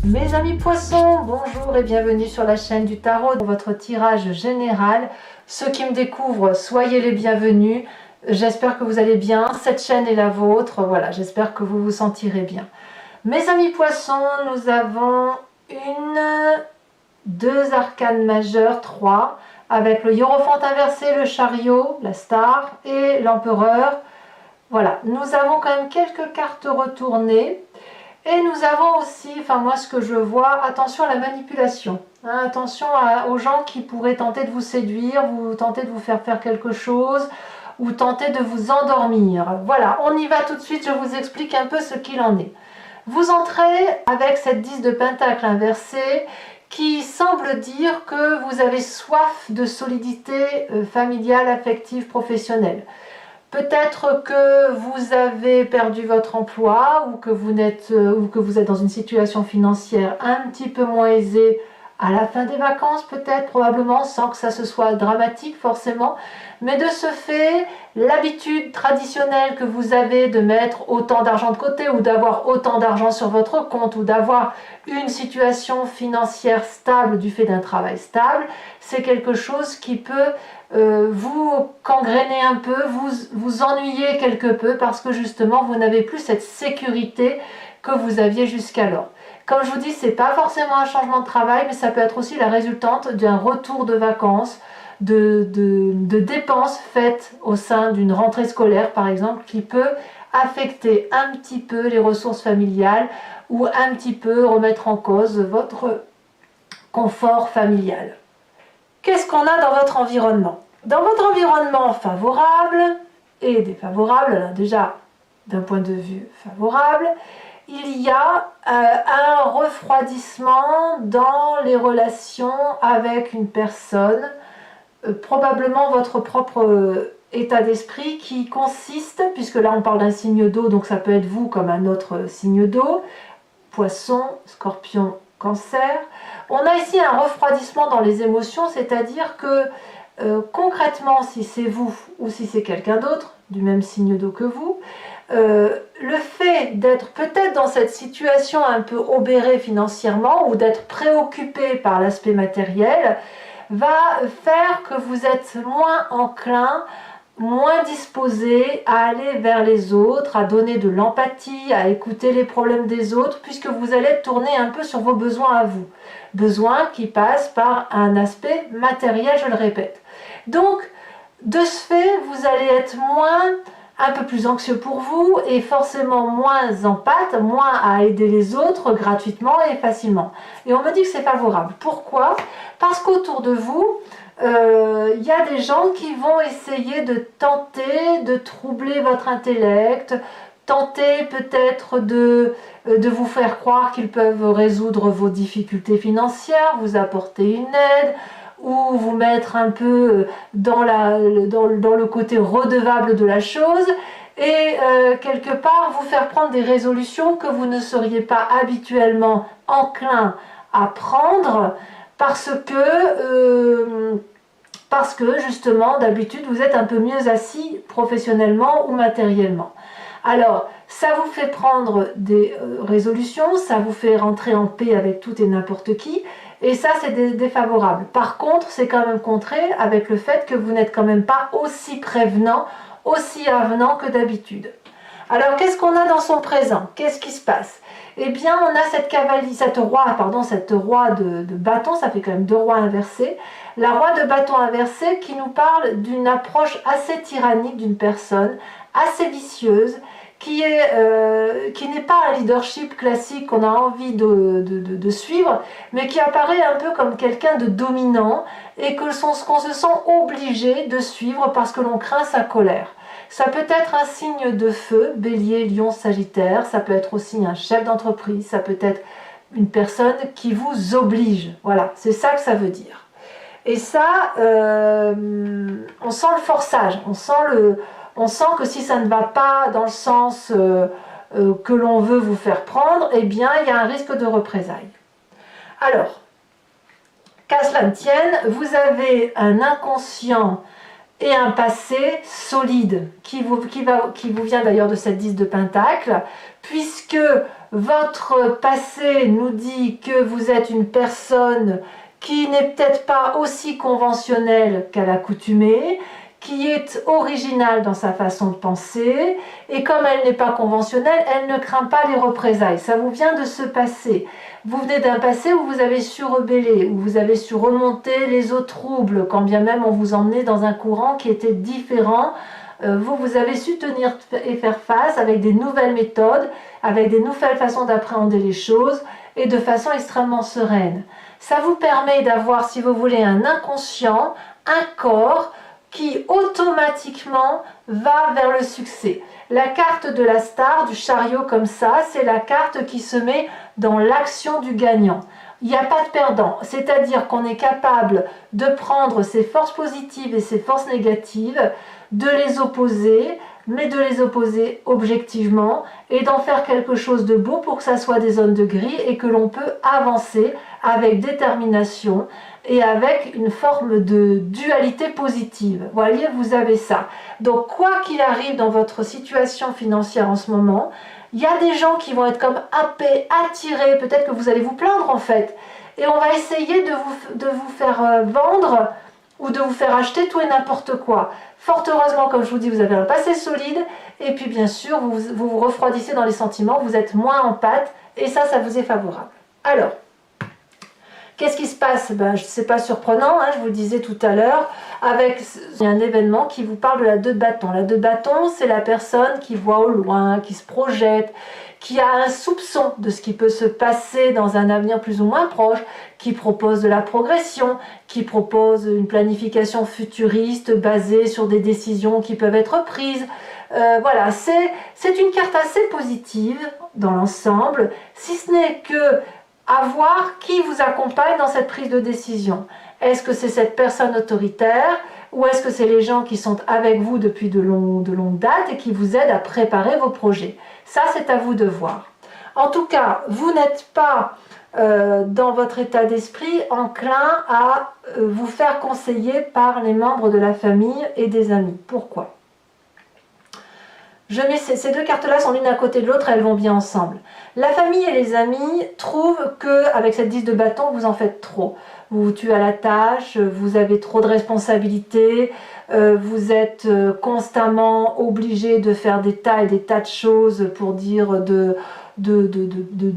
Mes amis poissons, bonjour et bienvenue sur la chaîne du tarot pour votre tirage général. Ceux qui me découvrent, soyez les bienvenus. J'espère que vous allez bien. Cette chaîne est la vôtre. Voilà, j'espère que vous vous sentirez bien. Mes amis poissons, nous avons deux arcanes majeures, 3, avec le hiérophante inversé, le chariot, la star et l'empereur. Voilà, nous avons quand même quelques cartes retournées. Et nous avons aussi, enfin moi ce que je vois, attention à la manipulation. Hein, attention aux gens qui pourraient tenter de vous séduire, tenter de vous faire faire quelque chose, ou tenter de vous endormir. Voilà, on y va tout de suite, je vous explique un peu ce qu'il en est. Vous entrez avec cette 10 de pentacle inversée qui semble dire que vous avez soif de solidité familiale, affective, professionnelle. Peut-être que vous avez perdu votre emploi ou que vous êtes dans une situation financière un petit peu moins aisée à la fin des vacances, peut-être, probablement, sans que ça se soit dramatique forcément. Mais de ce fait, l'habitude traditionnelle que vous avez de mettre autant d'argent de côté ou d'avoir autant d'argent sur votre compte ou d'avoir une situation financière stable du fait d'un travail stable, c'est quelque chose qui peut vous gangréner un peu, vous ennuyer quelque peu parce que justement vous n'avez plus cette sécurité que vous aviez jusqu'alors. Comme je vous dis, c'est pas forcément un changement de travail, mais ça peut être aussi la résultante d'un retour de vacances, de dépenses faites au sein d'une rentrée scolaire par exemple, qui peut affecter un petit peu les ressources familiales ou un petit peu remettre en cause votre confort familial. Qu'est-ce qu'on a dans votre environnement? Dans votre environnement favorable et défavorable, alors déjà d'un point de vue favorable, il y a un refroidissement dans les relations avec une personne, probablement votre propre état d'esprit qui consiste, puisque là on parle d'un signe d'eau, donc ça peut être vous comme un autre signe d'eau, poisson, scorpion, cancer. On a ici un refroidissement dans les émotions, c'est-à-dire que concrètement, si c'est vous ou si c'est quelqu'un d'autre, du même signe d'eau que vous, le fait d'être peut-être dans cette situation un peu obérée financièrement ou d'être préoccupé par l'aspect matériel va faire que vous êtes moins enclin, moins disposé à aller vers les autres, à donner de l'empathie, à écouter les problèmes des autres, puisque vous allez tourner un peu sur vos besoins à vous. Besoins qui passent par un aspect matériel, je le répète. Donc, de ce fait, vous allez être un peu plus anxieux pour vous et forcément moins empathe, moins à aider les autres gratuitement et facilement. Et on me dit que c'est favorable. Pourquoi? Parce qu'autour de vous, il y a des gens qui vont essayer de tenter de troubler votre intellect, tenter peut-être de vous faire croire qu'ils peuvent résoudre vos difficultés financières, vous apporter une aide, ou vous mettre un peu dans le côté redevable de la chose, et quelque part vous faire prendre des résolutions que vous ne seriez pas habituellement enclin à prendre, parce que justement d'habitude vous êtes un peu mieux assis professionnellement ou matériellement. Alors ça vous fait prendre des résolutions, ça vous fait rentrer en paix avec tout et n'importe qui, et ça c'est défavorable. Par contre, c'est quand même contré avec le fait que vous n'êtes quand même pas aussi prévenant, aussi avenant que d'habitude. Alors qu'est-ce qu'on a dans son présent? Qu'est-ce qui se passe? Eh bien, on a cette roi de bâton, ça fait quand même deux rois inversés. La roi de bâton inversé qui nous parle d'une approche assez tyrannique d'une personne, assez vicieuse, qui n'est pas un leadership classique qu'on a envie de suivre, mais qui apparaît un peu comme quelqu'un de dominant et qu'on se sent obligé de suivre parce que l'on craint sa colère. Ça peut être un signe de feu, bélier, lion, sagittaire, ça peut être aussi un chef d'entreprise, ça peut être une personne qui vous oblige. Voilà, c'est ça que ça veut dire. Et ça, on sent le forçage, on sent que si ça ne va pas dans le sens que l'on veut vous faire prendre, eh bien, il y a un risque de représailles. Alors, qu'à cela ne tienne, vous avez un inconscient et un passé solide qui vous vient d'ailleurs de cette 10 de pentacle, puisque votre passé nous dit que vous êtes une personne qui n'est peut-être pas aussi conventionnelle qu'à l'accoutumée, qui est originale dans sa façon de penser, et comme elle n'est pas conventionnelle, elle ne craint pas les représailles. Ça vous vient de ce passé. Vous venez d'un passé où vous avez su rebeller, où vous avez su remonter les eaux troubles, quand bien même on vous emmenait dans un courant qui était différent. Vous avez su tenir et faire face avec des nouvelles méthodes, avec des nouvelles façons d'appréhender les choses, et de façon extrêmement sereine. Ça vous permet d'avoir, si vous voulez, un inconscient, un corps, qui automatiquement va vers le succès. La carte de la star, du chariot comme ça, c'est la carte qui se met dans l'action du gagnant. Il n'y a pas de perdant, c'est-à-dire qu'on est capable de prendre ses forces positives et ses forces négatives, de les opposer, mais de les opposer objectivement et d'en faire quelque chose de beau pour que ça soit des zones de gris et que l'on peut avancer avec détermination et avec une forme de dualité positive. Vous voyez, vous avez ça. Donc, quoi qu'il arrive dans votre situation financière en ce moment, il y a des gens qui vont être comme happés, attirés, peut-être que vous allez vous plaindre en fait. Et on va essayer de vous faire vendre ou de vous faire acheter tout et n'importe quoi. Fort heureusement, comme je vous dis, vous avez un passé solide et puis bien sûr, vous refroidissez dans les sentiments, vous êtes moins en pâte et ça vous est favorable. Alors, qu'est-ce qui se passe? C'est pas surprenant, hein, je vous le disais tout à l'heure, avec un événement qui vous parle de la 2 de bâton. La 2 de bâton, c'est la personne qui voit au loin, qui se projette, qui a un soupçon de ce qui peut se passer dans un avenir plus ou moins proche, qui propose de la progression, qui propose une planification futuriste basée sur des décisions qui peuvent être prises. Voilà, c'est une carte assez positive dans l'ensemble, si ce n'est que à voir qui vous accompagne dans cette prise de décision. Est-ce que c'est cette personne autoritaire ou est-ce que c'est les gens qui sont avec vous depuis de longues dates et qui vous aident à préparer vos projets? Ça, c'est à vous de voir. En tout cas, vous n'êtes pas dans votre état d'esprit enclin à vous faire conseiller par les membres de la famille et des amis. Pourquoi? Je mets ces 2 cartes-là sont l'une à côté de l'autre, elles vont bien ensemble. La famille et les amis trouvent qu'avec cette 10 de bâton, vous en faites trop. Vous vous tuez à la tâche, vous avez trop de responsabilités, vous êtes constamment obligé de faire des tas et des tas de choses pour dire de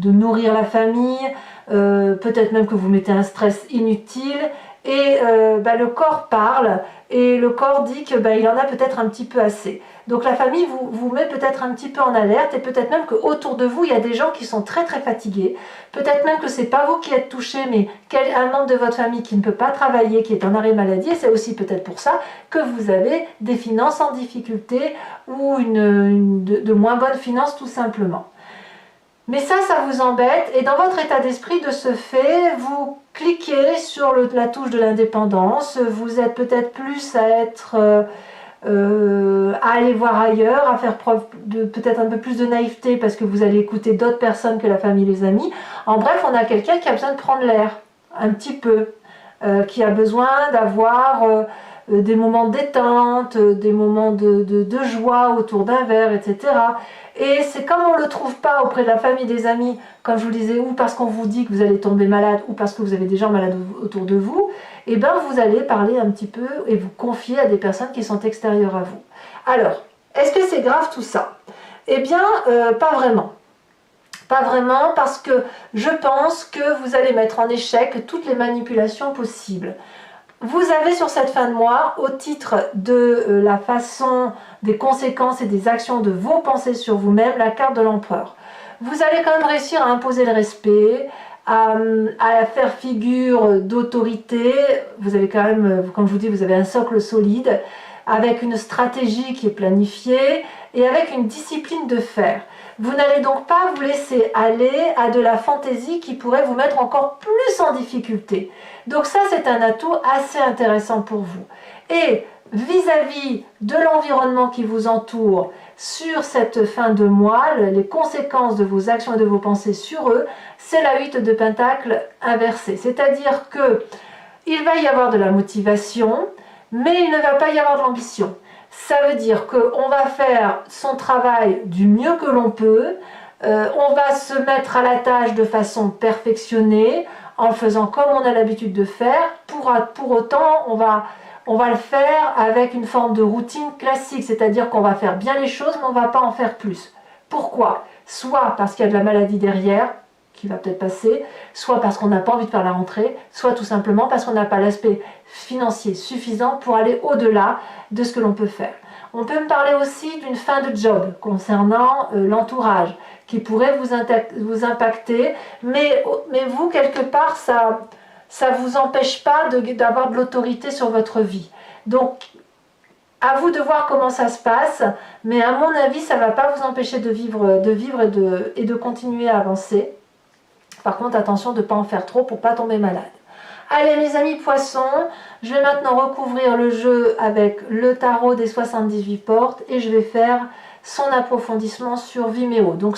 nourrir la famille, peut-être même que vous mettez un stress inutile. Et le corps parle et le corps dit que il en a peut-être un petit peu assez. Donc la famille vous met peut-être un petit peu en alerte et peut-être même qu'autour de vous il y a des gens qui sont très très fatigués. Peut-être même que c'est pas vous qui êtes touché mais un membre de votre famille qui ne peut pas travailler, qui est en arrêt maladie et c'est aussi peut-être pour ça que vous avez des finances en difficulté ou de moins bonnes finances tout simplement. Mais ça vous embête et dans votre état d'esprit de ce fait, vous cliquez sur la touche de l'indépendance, vous êtes peut-être plus à aller voir ailleurs, à faire preuve de peut-être un peu plus de naïveté parce que vous allez écouter d'autres personnes que la famille et les amis. En bref, on a quelqu'un qui a besoin de prendre l'air, un petit peu, qui a besoin d'avoir des moments de détente, des moments de joie autour d'un verre, etc. Et c'est comme on ne le trouve pas auprès de la famille, des amis, comme je vous le disais, ou parce qu'on vous dit que vous allez tomber malade, ou parce que vous avez des gens malades autour de vous, et bien vous allez parler un petit peu et vous confier à des personnes qui sont extérieures à vous. Alors, est-ce que c'est grave tout ça? Eh bien, pas vraiment. Pas vraiment parce que je pense que vous allez mettre en échec toutes les manipulations possibles. Vous avez sur cette fin de mois, au titre de la façon, des conséquences et des actions de vos pensées sur vous-même, la carte de l'empereur. Vous allez quand même réussir à imposer le respect, à faire figure d'autorité. Vous avez quand même, comme je vous dis, vous avez un socle solide, avec une stratégie qui est planifiée et avec une discipline de fer. Vous n'allez donc pas vous laisser aller à de la fantaisie qui pourrait vous mettre encore plus en difficulté. Donc ça, c'est un atout assez intéressant pour vous. Et vis-à-vis de l'environnement qui vous entoure sur cette fin de mois, les conséquences de vos actions et de vos pensées sur eux, c'est la 8 de Pentacle inversée. C'est-à-dire que il va y avoir de la motivation, mais il ne va pas y avoir de l'ambition. Ça veut dire qu'on va faire son travail du mieux que l'on peut, On va se mettre à la tâche de façon perfectionnée, en le faisant comme on a l'habitude de faire. Pour autant, on va le faire avec une forme de routine classique, c'est-à-dire qu'on va faire bien les choses, mais on ne va pas en faire plus. Pourquoi? Soit parce qu'il y a de la maladie derrière, qui va peut-être passer, soit parce qu'on n'a pas envie de faire la rentrée, soit tout simplement parce qu'on n'a pas l'aspect financier suffisant pour aller au-delà de ce que l'on peut faire. On peut me parler aussi d'une fin de job concernant l'entourage qui pourrait vous impacter, mais vous, quelque part, ça ne vous empêche pas d'avoir de l'autorité sur votre vie. Donc, à vous de voir comment ça se passe, mais à mon avis, ça ne va pas vous empêcher de vivre et de continuer à avancer. Par contre, attention de ne pas en faire trop pour ne pas tomber malade. Allez mes amis poissons, je vais maintenant recouvrir le jeu avec le tarot des 78 portes et je vais faire son approfondissement sur Vimeo. Donc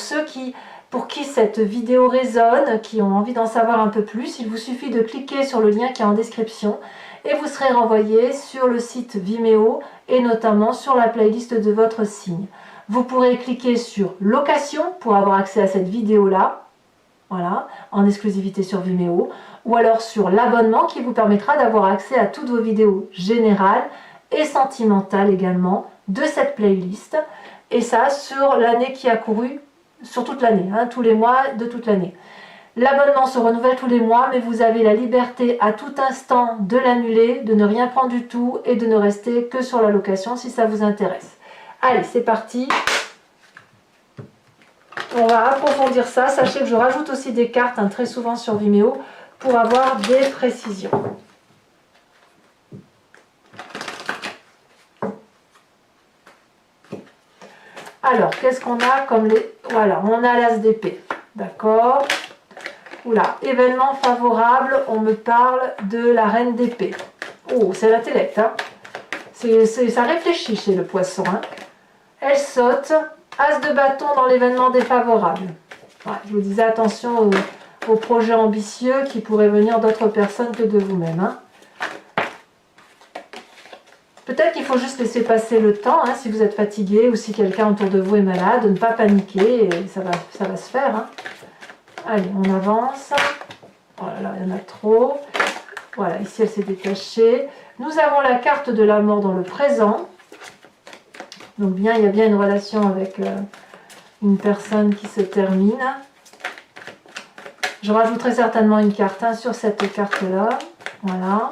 pour qui cette vidéo résonne, qui ont envie d'en savoir un peu plus, il vous suffit de cliquer sur le lien qui est en description et vous serez renvoyé sur le site Vimeo et notamment sur la playlist de votre signe. Vous pourrez cliquer sur location pour avoir accès à cette vidéo-là. Voilà, en exclusivité sur Vimeo, ou alors sur l'abonnement qui vous permettra d'avoir accès à toutes vos vidéos générales et sentimentales également de cette playlist, et ça sur l'année qui a couru, sur toute l'année, hein, tous les mois de toute l'année. L'abonnement se renouvelle tous les mois, mais vous avez la liberté à tout instant de l'annuler, de ne rien prendre du tout et de ne rester que sur la location si ça vous intéresse. Allez, c'est parti! On va approfondir ça. Sachez que je rajoute aussi des cartes très souvent sur Vimeo pour avoir des précisions. Alors, qu'est-ce qu'on a comme les... Voilà, on a l'as d'épée. D'accord. Oula, événement favorable, on me parle de la reine d'épée. Oh, c'est l'intellect, hein. Ça réfléchit chez le poisson, hein. Elle saute... As de bâton dans l'événement défavorable. Ouais, je vous disais attention aux projets ambitieux qui pourraient venir d'autres personnes que de vous-même. Hein. Peut-être qu'il faut juste laisser passer le temps, hein, si vous êtes fatigué ou si quelqu'un autour de vous est malade, de ne pas paniquer, et ça va se faire. Hein. Allez, on avance. Oh là là, il y en a trop. Voilà, ici elle s'est détachée. Nous avons la carte de la mort dans le présent. Donc il y a bien une relation avec une personne qui se termine. Je rajouterai certainement une carte sur cette carte-là. Voilà.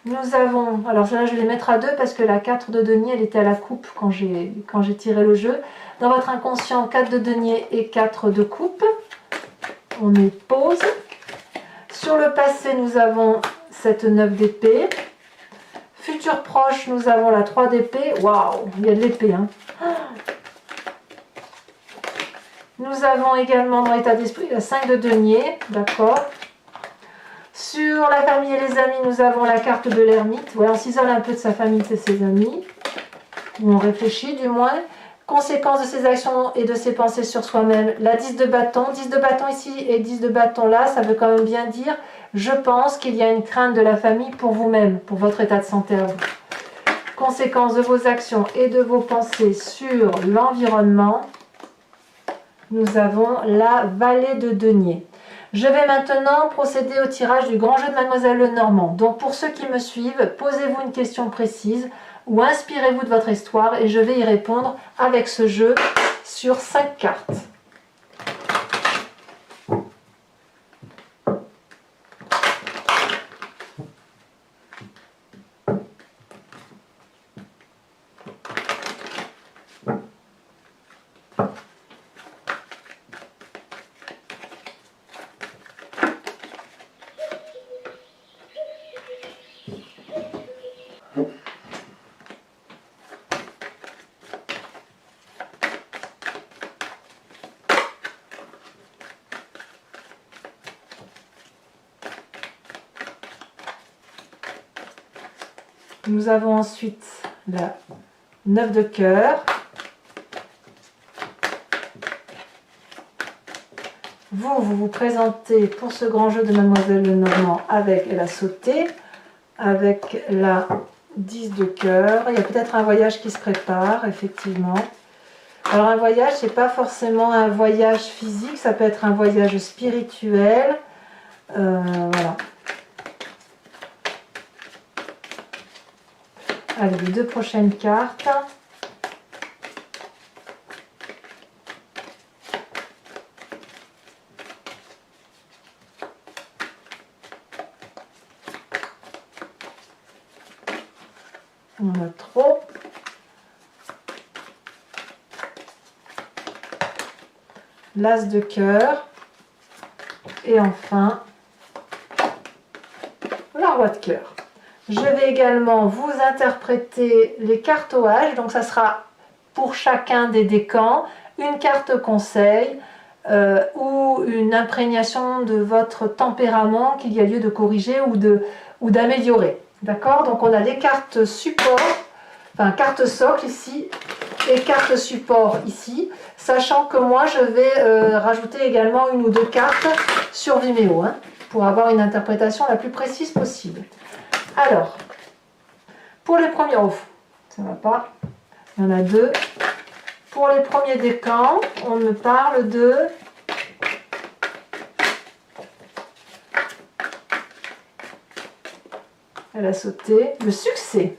Nous avons, alors là je vais les mettre à deux parce que la 4 de denier, elle était à la coupe quand j'ai tiré le jeu. Dans votre inconscient, 4 de denier et 4 de coupe. On met pause. Sur le passé, nous avons cette 9 d'épée. Futur proche, nous avons la 3 d'épée. Waouh, il y a de l'épée. Hein. Nous avons également dans l'état d'esprit la 5 de denier. D'accord. Sur la famille et les amis, nous avons la carte de l'ermite. Ouais, on s'isole un peu de sa famille et de ses amis. Ou on réfléchit du moins. Conséquence de ses actions et de ses pensées sur soi-même. La 10 de bâton. 10 de bâton ici et 10 de bâton là, ça veut quand même bien dire... Je pense qu'il y a une crainte de la famille pour vous-même, pour votre état de santé à vous. Conséquence de vos actions et de vos pensées sur l'environnement, nous avons la vallée de denier. Je vais maintenant procéder au tirage du grand jeu de Mademoiselle Lenormand. Donc pour ceux qui me suivent, posez-vous une question précise ou inspirez-vous de votre histoire et je vais y répondre avec ce jeu sur 5 cartes. Nous avons ensuite la 9 de cœur. Vous vous présentez pour ce grand jeu de Mademoiselle Lenormand avec, elle a sauté, avec la 10 de cœur. Il y a peut-être un voyage qui se prépare, effectivement. Alors un voyage, c'est pas forcément un voyage physique, ça peut être un voyage spirituel. Voilà. Allez, les deux prochaines cartes. On a trop. L'as de cœur. Et enfin, la roi de cœur. Je vais également vous interpréter les cartes OH. Donc ça sera pour chacun des décans une carte conseil ou une imprégnation de votre tempérament qu'il y a lieu de corriger ou d'améliorer. D'accord? Donc on a les cartes support, enfin carte socle ici et carte support ici, sachant que moi je vais rajouter également une ou deux cartes sur Vimeo pour avoir une interprétation la plus précise possible. Alors, pour les premiers, ça va pas, il y en a deux. Pour les premiers décans, on me parle de elle a sauté, le succès.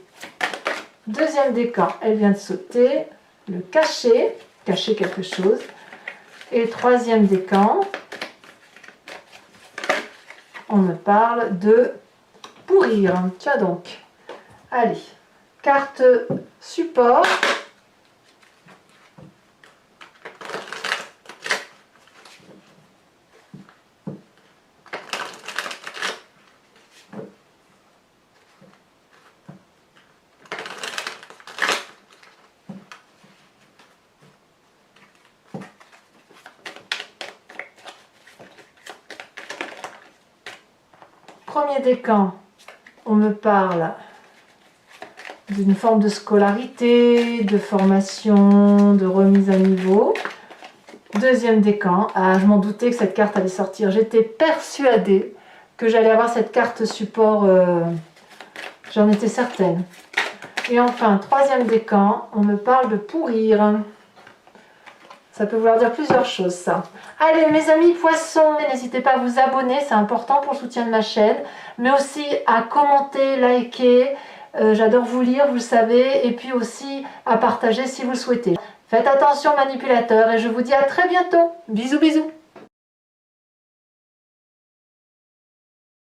Deuxième décan, elle vient de sauter, le cacher quelque chose. Et le troisième décan, on me parle de pourrir. Tiens donc. Allez, carte support. Premier décan, on me parle d'une forme de scolarité, de formation, de remise à niveau. Deuxième décan, je m'en doutais que cette carte allait sortir. J'étais persuadée que j'allais avoir cette carte support, j'en étais certaine. Et enfin, troisième décan, on me parle de pourrir. Ça peut vouloir dire plusieurs choses, ça. Allez, mes amis poissons, n'hésitez pas à vous abonner, c'est important pour le soutien de ma chaîne, mais aussi à commenter, liker. J'adore vous lire, vous le savez, et puis aussi à partager si vous le souhaitez. Faites attention, manipulateurs, et je vous dis à très bientôt. Bisous, bisous.